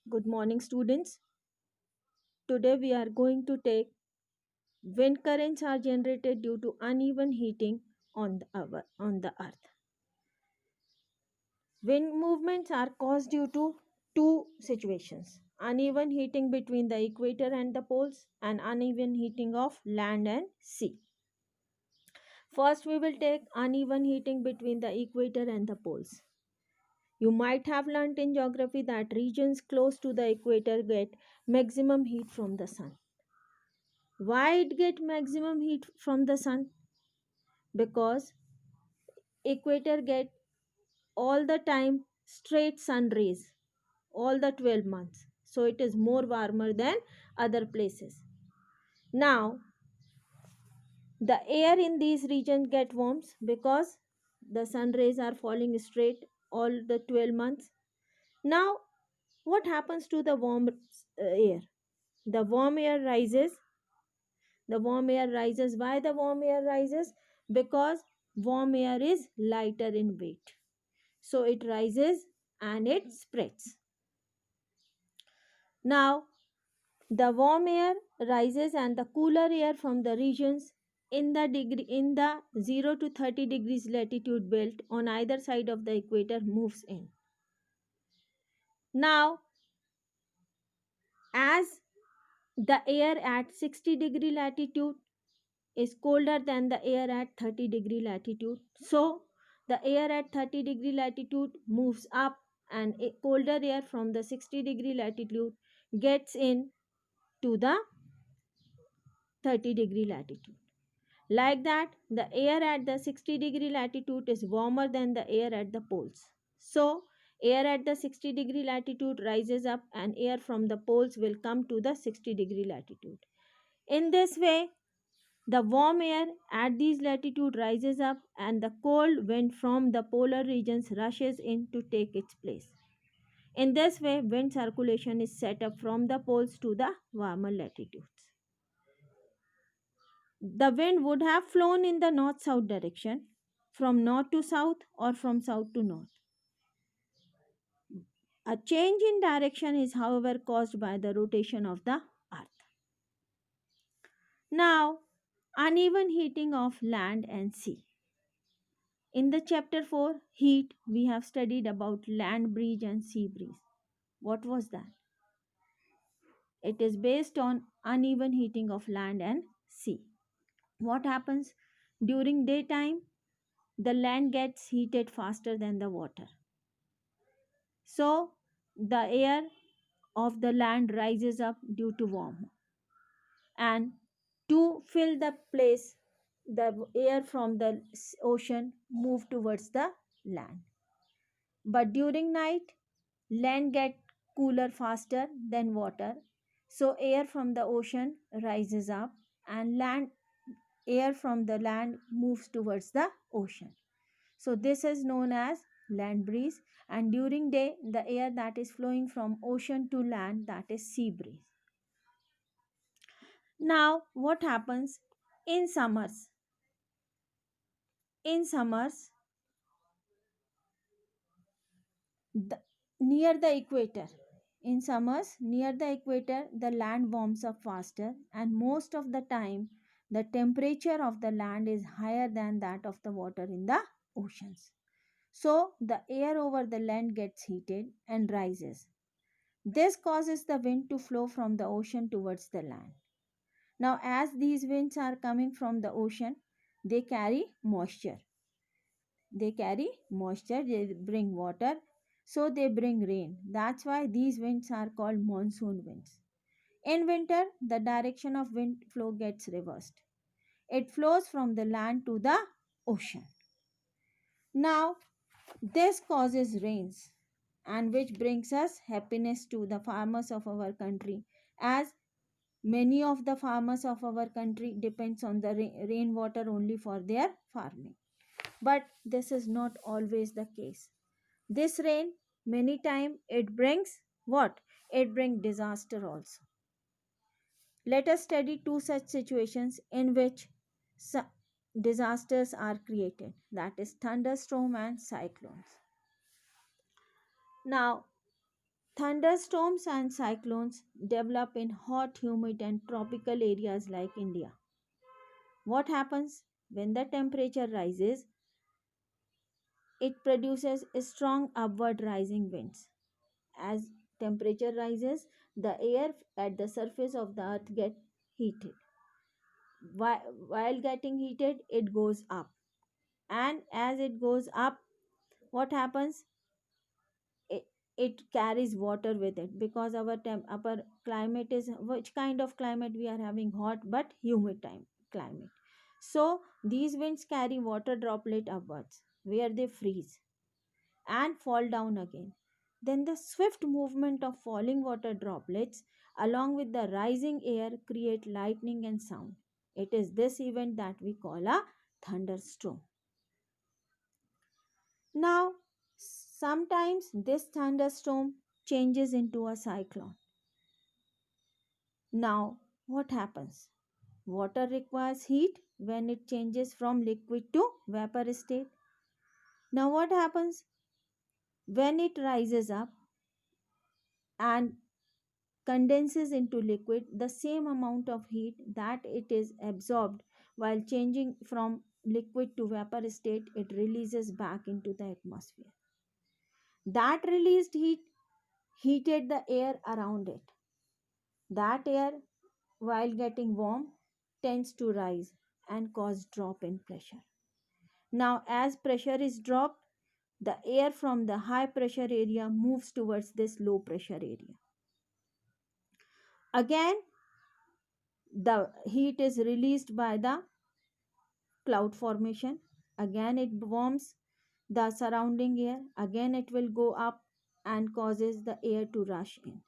Good morning, students. Today we are going to take wind currents are generated due to uneven heating on the earth. Wind movements are caused due to two situations: uneven heating between the equator and the poles, and uneven heating of land and sea. First, we will take uneven heating between the equator and the poles. You might have learnt in geography that regions close to the equator get maximum heat from the sun. Why it get maximum heat from the sun? Because equator get all the time straight sun rays all the 12 months, so it is more warmer than other places. Now the air in these regions get warms because the sun rays are falling straight all the 12 months. Now what happens to the warm air? The warm air rises. Why the warm air rises? Because warm air is lighter in weight, so it rises and it spreads. Now the warm air rises and the cooler air from the regions in the 0 to 30 degrees latitude belt on either side of the equator moves in. Now as the air at 60 degree latitude is colder than the air at 30 degree latitude, so the air at 30 degree latitude moves up, and a colder air from the 60 degree latitude gets in to the 30-degree latitude. Like that, the air at the 60-degree latitude is warmer than the air at the poles. So, air at the 60-degree latitude rises up, and air from the poles will come to the 60-degree latitude. In this way, the warm air at these latitude rises up, and the cold wind from the polar regions rushes in to take its place. In this way, wind circulation is set up from the poles to the warmer latitudes. The wind would have flown in the north south direction, from north to south or from south to north. A change in direction is, however, caused by the rotation of the earth. Now, uneven heating of land and sea. In the chapter 4, heat, we have studied about land breeze and sea breeze. What was that? It is based on uneven heating of land and sea. What happens? During daytime, the land gets heated faster than the water. So the air of the land rises up due to warmth. And to fill the place, the air from the ocean move towards the land. But during night, land get cooler faster than water. So air from the ocean rises up, and land air from the land moves towards the ocean. So this is known as land breeze, and during day the air that is flowing from ocean to land, that is sea breeze. Now what happens in summers? In summers, the, near the equator, in summers near the equator, the land warms up faster, and most of the time the temperature of the land is higher than that of the water in the oceans. So the air over the land gets heated and rises. This causes the wind to flow from the ocean towards the land. Now, as these winds are coming from the ocean, they carry moisture. They bring water, so they bring rain. That's why these winds are called monsoon winds. In winter, the direction of wind flow gets reversed. It flows from the land to the ocean. Now, this causes rains, and which brings us happiness to the farmers of our country, as many of the farmers of our country depends on the rainwater only for their farming. But this is not always the case. This rain, many time it brings what? It brings disaster also. Let us study two such situations in which disasters are created, that is thunderstorm and cyclones. Now Thunderstorms and cyclones develop in hot, humid, and tropical areas like India. What happens when the temperature rises? It produces strong upward rising winds. As temperature rises, the air at the surface of the earth gets heated. While getting heated, it goes up. And as it goes up, what happens? It carries water with it because upper climate is which kind of climate we are having, hot but humid time climate. So these winds carry water droplet upwards where they freeze and fall down again. Then the swift movement of falling water droplets along with the rising air create lightning and sound. It is this event that we call a thunderstorm. Now, sometimes this thunderstorm changes into a cyclone. Now, what happens? Water requires heat when it changes from liquid to vapor state. Now, what happens when it rises up and condenses into liquid? The same amount of heat that it is absorbed while changing from liquid to vapor state, it releases back into the atmosphere. That released heat heated the air around it. That air, while getting warm, tends to rise and cause drop in pressure. Now, as pressure is dropped, the air from the high pressure area moves towards this low pressure area. Again, the heat is released by the cloud formation. Again, it warms the surrounding air. Again, it will go up and causes the air to rush in.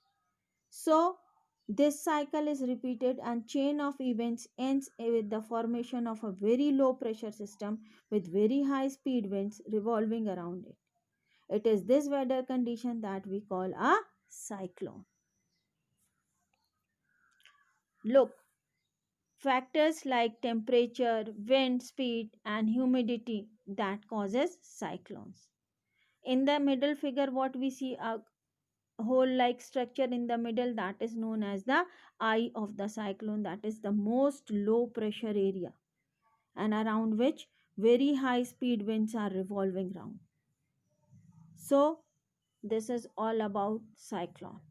So, this cycle is repeated and chain of events ends with the formation of a very low pressure system with very high speed winds revolving around it. It is this weather condition that we call a cyclone. Look, factors like temperature, wind speed and humidity that causes cyclones. In the middle figure what we see a hole like structure in the middle, that is known as the eye of the cyclone, that is the most low pressure area and around which very high speed winds are revolving round. So this is all about cyclone.